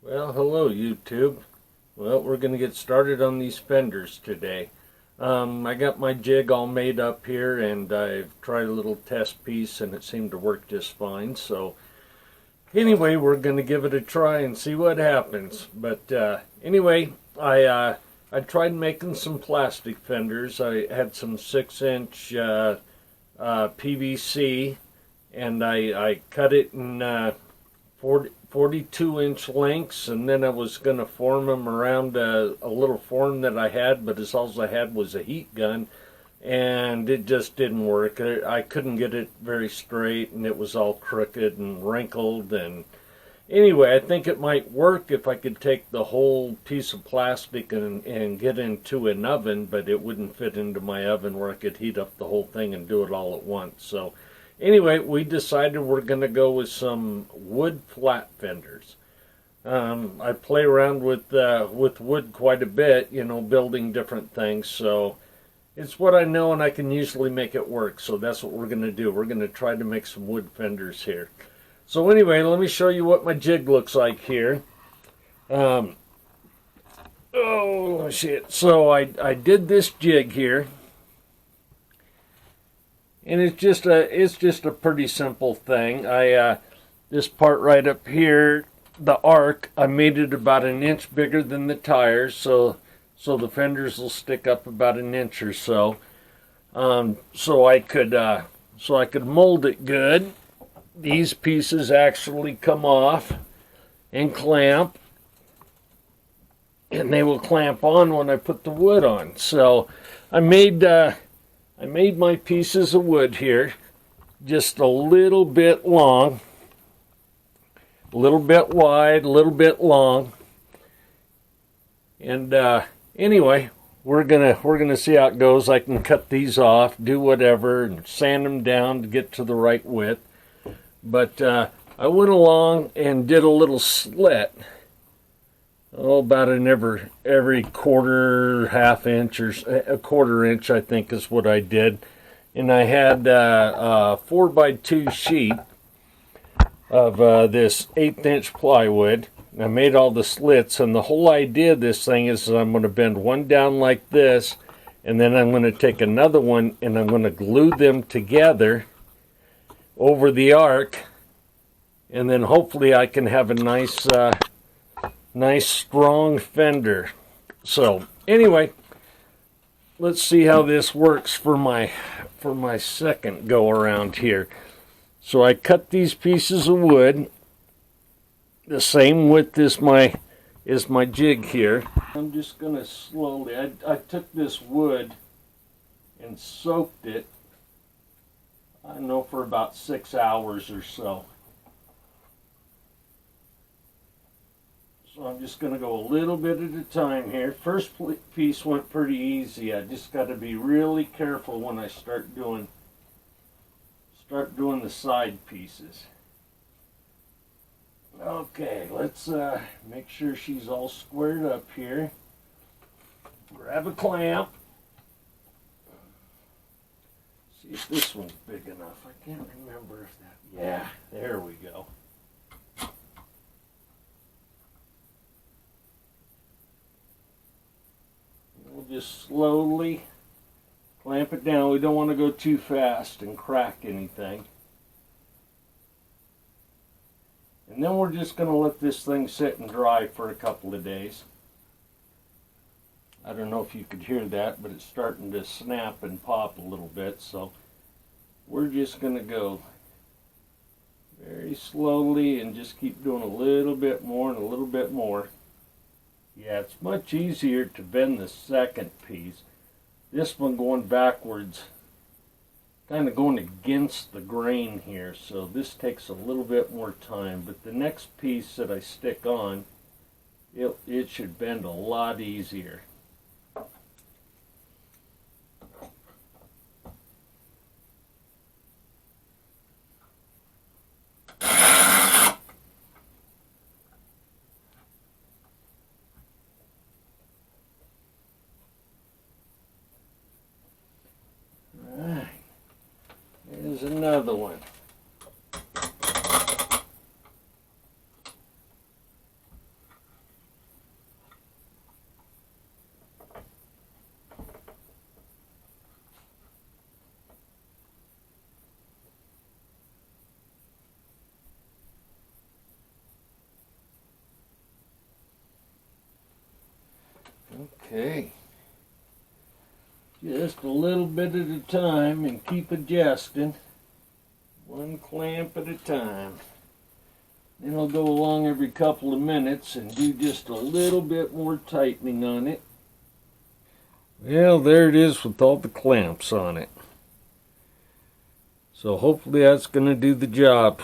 Well, hello YouTube. Well, we're going to get started on these fenders today. I got my jig all made up here, and I've tried a little test piece and it seemed to work just fine. So anyway, we're going to give it a try and see what happens. But anyway, I tried making some plastic fenders. I had some 6-inch PVC, and I cut it in 42-inch lengths, and then I was going to form them around a little form that I had, but all I had was a heat gun, and it just didn't work. I couldn't get it very straight, and it was all crooked and wrinkled. And anyway, I think it might work if I could take the whole piece of plastic and get into an oven, but it wouldn't fit into my oven where I could heat up the whole thing and do it all at once. So anyway, we decided we're going to go with some wood flat fenders. I play around with wood quite a bit, you know, building different things. So it's what I know, and I can usually make it work. So that's what we're going to do. We're going to try to make some wood fenders here. So anyway, let me show you what my jig looks like here. Oh shit! So I did this jig here. And it's just a pretty simple thing. This part right up here, the arc, I made it about an inch bigger than the tires, so the fenders will stick up about an inch or so. So I could mold it good. These pieces actually come off and clamp, and they will clamp on when I put the wood on. So I made my pieces of wood here, just a little bit long, a little bit wide, a little bit long. And anyway, we're gonna see how it goes. I can cut these off, do whatever, and sand them down to get to the right width. But I went along and did a little slit. About an every quarter, half inch, or a quarter inch, I think is what I did. And I had a 4x2 sheet of this 1/8 inch plywood. I made all the slits, and the whole idea of this thing is that I'm going to bend one down like this, and then I'm going to take another one and I'm going to glue them together over the arc, and then hopefully I can have a nice strong fender. So anyway, let's see how this works for my second go around here. So I cut these pieces of wood the same width as my jig here. I'm just gonna slowly, I took this wood and soaked it, I don't know, for about 6 hours or so. So I'm just going to go a little bit at a time here. First piece went pretty easy. I just got to be really careful when I start doing the side pieces. Okay, let's make sure she's all squared up here. Grab a clamp. See if this one's big enough. I can't remember if that. Yeah, there we go. We'll just slowly clamp it down. We don't want to go too fast and crack anything. And then we're just going to let this thing sit and dry for a couple of days. I don't know if you could hear that, but it's starting to snap and pop a little bit. So we're just going to go very slowly and just keep doing a little bit more and a little bit more. Yeah, it's much easier to bend the second piece. This one going backwards, kind of going against the grain here, so this takes a little bit more time. But the next piece that I stick on, it should bend a lot easier. Here's another one. Okay. Just a little bit at a time and keep adjusting. One clamp at a time. Then I'll go along every couple of minutes and do just a little bit more tightening on it. Well, there it is with all the clamps on it. So hopefully that's going to do the job.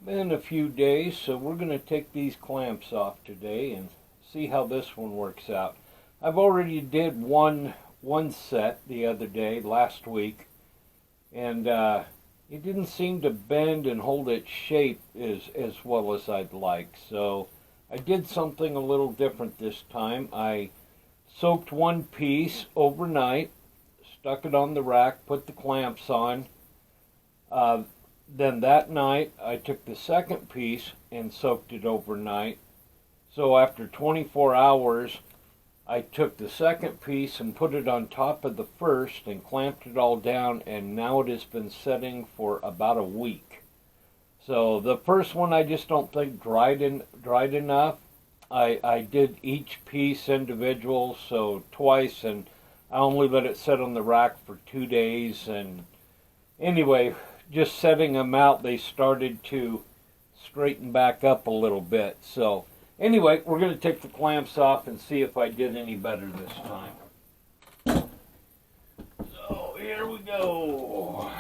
Been a few days, so we're going to take these clamps off today and see how this one works out. I've already did one set the other day, last week, and it didn't seem to bend and hold its shape as well as I'd like. So I did something a little different this time. I soaked one piece overnight, stuck it on the rack, put the clamps on. Then that night I took the second piece and soaked it overnight. So after 24 hours, I took the second piece and put it on top of the first and clamped it all down, and now it has been setting for about a week. So the first one I just don't think dried enough. I did each piece individual, so twice, and I only let it sit on the rack for 2 days. And anyway, just setting them out, they started to straighten back up a little bit. So anyway, we're going to take the clamps off and see if I did any better this time. So here we go.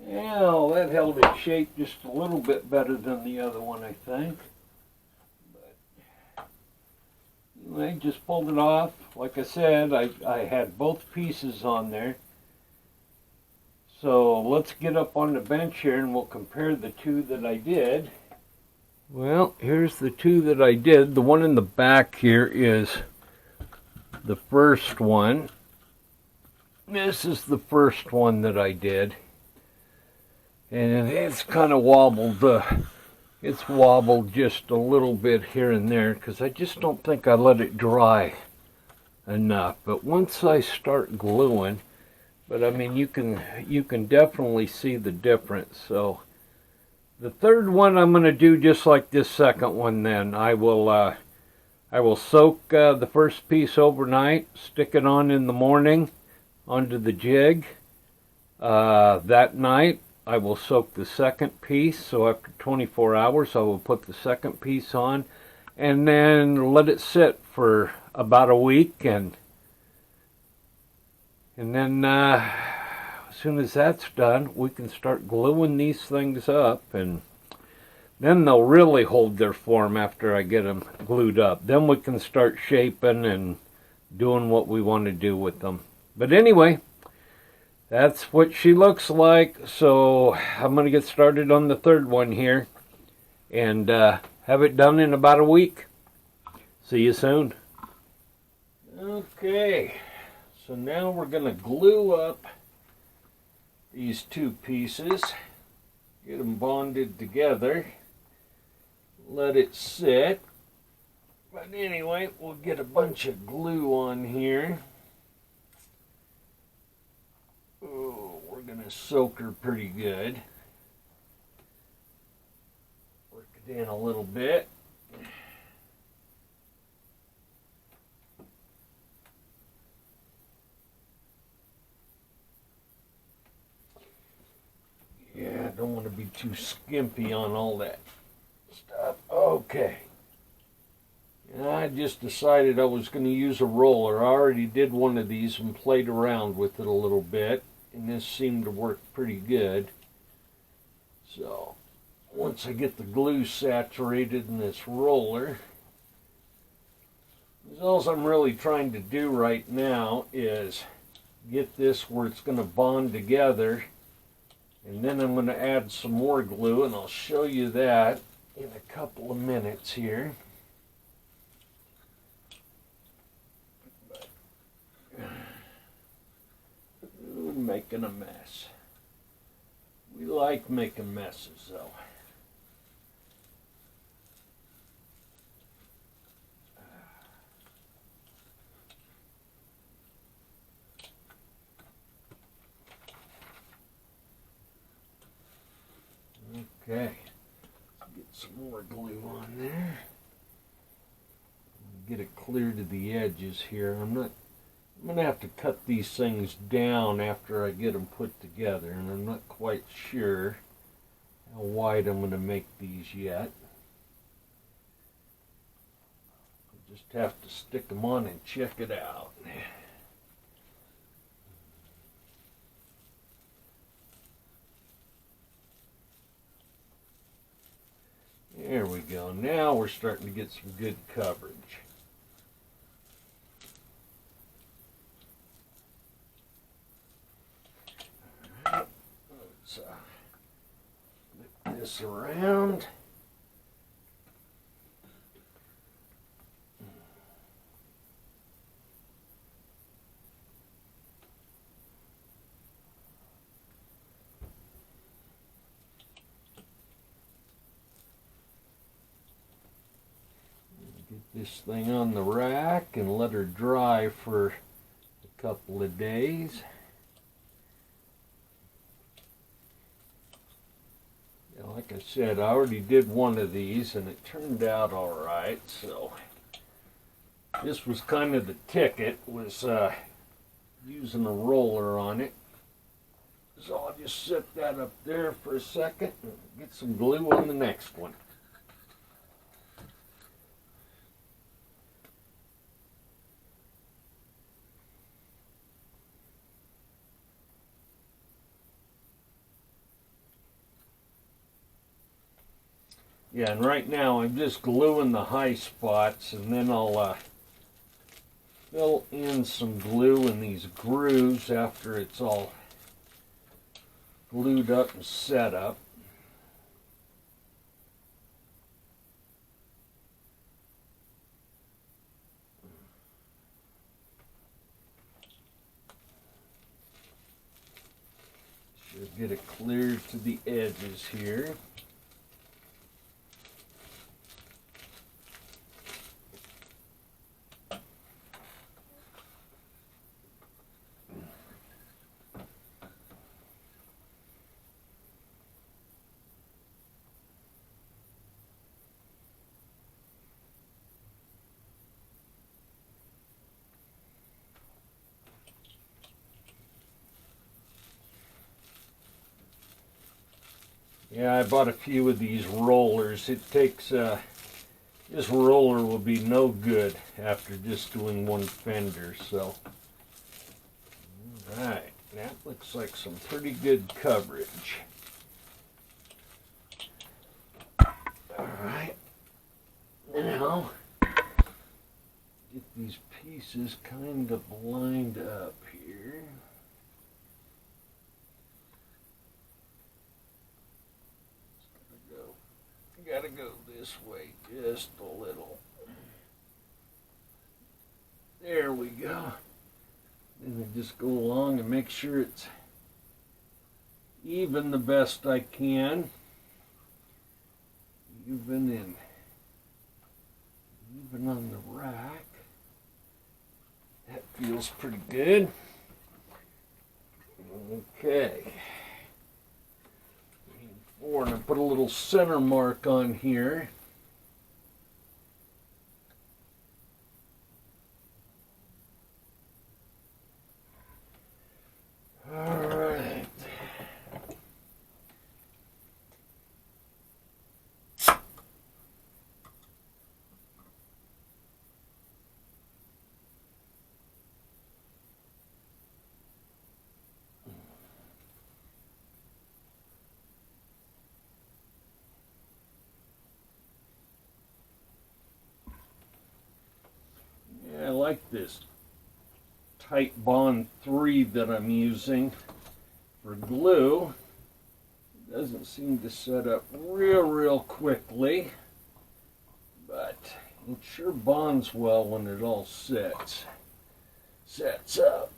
Now that held its shape just a little bit better than the other one, I think. But anyway, just pulled it off. Like I said, I had both pieces on there. So let's get up on the bench here and we'll compare the two that I did. Well, here's the two that I did. The one in the back here is the first one. This is the first one that I did. And it's kind of wobbled. It's wobbled just a little bit here and there because I just don't think I let it dry enough. But once I start gluing, but I mean, you can definitely see the difference. So the third one I'm going to do just like this second one. Then I will soak the first piece overnight, stick it on in the morning onto the jig. That night I will soak the second piece. So after 24 hours, I will put the second piece on, and then let it sit for about a week, and then as soon as that's done, we can start gluing these things up, and then they'll really hold their form after I get them glued up. Then we can start shaping and doing what we want to do with them. But anyway, that's what she looks like. So I'm going to get started on the third one here and have it done in about a week. See you soon. Okay. So now we're going to glue up these two pieces, get them bonded together, let it sit. But anyway, we'll get a bunch of glue on here. Oh, we're going to soak her pretty good. Work it in a little bit. Yeah, I don't want to be too skimpy on all that stuff. Okay. And I just decided I was going to use a roller. I already did one of these and played around with it a little bit, and this seemed to work pretty good. So once I get the glue saturated in this roller, all I'm really trying to do right now is get this where it's going to bond together. And then I'm going to add some more glue, and I'll show you that in a couple of minutes here. Ooh, making a mess. We like making messes, though. Okay, get some more glue on there. get it clear to the edges here. I'm gonna have to cut these things down after I get them put together, and I'm not quite sure how wide I'm gonna make these yet. I just have to stick them on and check it out. There we go. Now we're starting to get some good coverage. All right. Let's flip this around. Get this thing on the rack and let her dry for a couple of days. Yeah, like I said, I already did one of these and it turned out all right. So this was kind of the ticket, was using a roller on it. So I'll just set that up there for a second and get some glue on the next one. Yeah, and right now I'm just gluing the high spots, and then I'll fill in some glue in these grooves after it's all glued up and set up. Should get it clear to the edges here. Yeah, I bought a few of these rollers. It takes, this roller will be no good after just doing one fender, so. Alright, that looks like some pretty good coverage. Alright, now, get these pieces kind of lined up here. Gotta go this way just a little. There we go. Then I just go along and make sure it's even the best I can. Even on the rack. That feels pretty good. Okay. And I put a little center mark on here. All right. I like this tight bond 3 that I'm using for glue. It doesn't seem to set up real quickly, but it sure bonds well when it all sets up.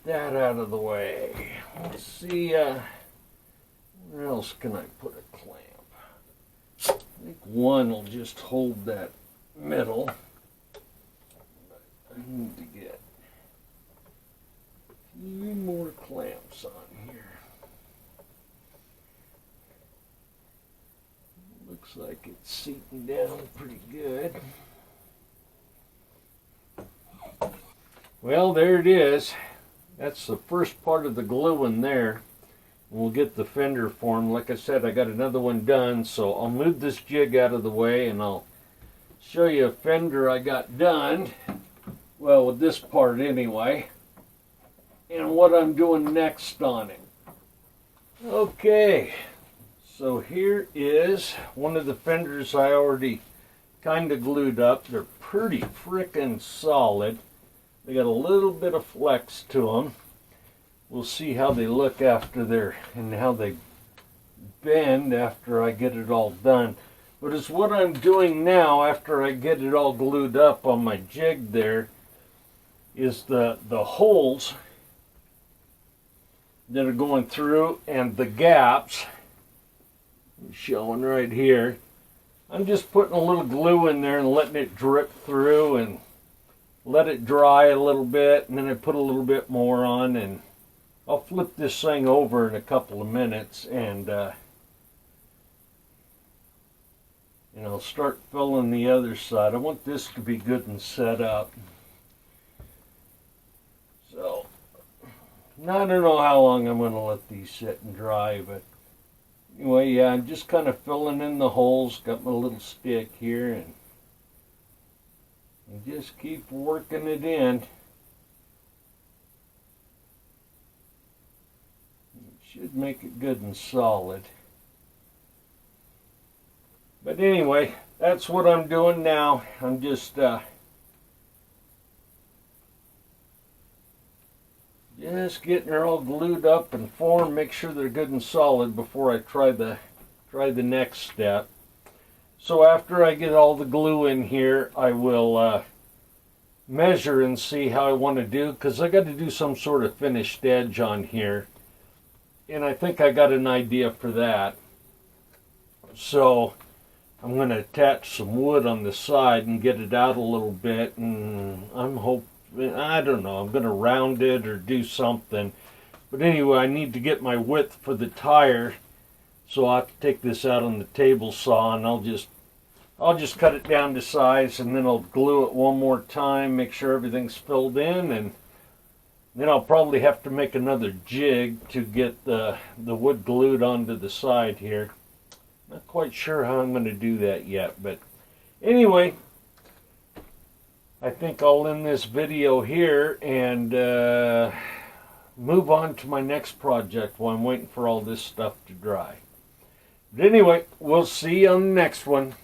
that out of the way. Let's see, where else can I put a clamp? I think one will just hold that middle. I need to get a few more clamps on here. Looks like it's seating down pretty good. Well, there it is. That's the first part of the glue in there. We'll get the fender formed. Like I said, I got another one done, so I'll move this jig out of the way and I'll show you a fender I got done. Well, with this part anyway. And what I'm doing next on it. Okay, so here is one of the fenders I already kind of glued up. They're pretty frickin' solid. They got a little bit of flex to them. We'll see how they look after and how they bend after I get it all done. But it's what I'm doing now after I get it all glued up on my jig there is the holes that are going through and the gaps showing right here. I'm just putting a little glue in there and letting it drip through and let it dry a little bit, and then I put a little bit more on, and I'll flip this thing over in a couple of minutes and I'll start filling the other side. I want this to be good and set up. So, I don't know how long I'm going to let these sit and dry, but anyway, yeah, I'm just kind of filling in the holes. Got my little stick here, and just keep working it in. It should make it good and solid. But anyway, that's what I'm doing now. I'm just getting her all glued up and formed. Make sure they're good and solid before I try the next step. So after I get all the glue in here, I will measure and see how I want to do, because I got to do some sort of finished edge on here. And I think I got an idea for that. So I'm going to attach some wood on the side and get it out a little bit. And I don't know, I'm going to round it or do something. But anyway, I need to get my width for the tire. So I'll have to take this out on the table saw, and I'll just cut it down to size, and then I'll glue it one more time, make sure everything's filled in, and then I'll probably have to make another jig to get the wood glued onto the side here. Not quite sure how I'm going to do that yet, but anyway, I think I'll end this video here and move on to my next project while I'm waiting for all this stuff to dry. But anyway, we'll see you on the next one.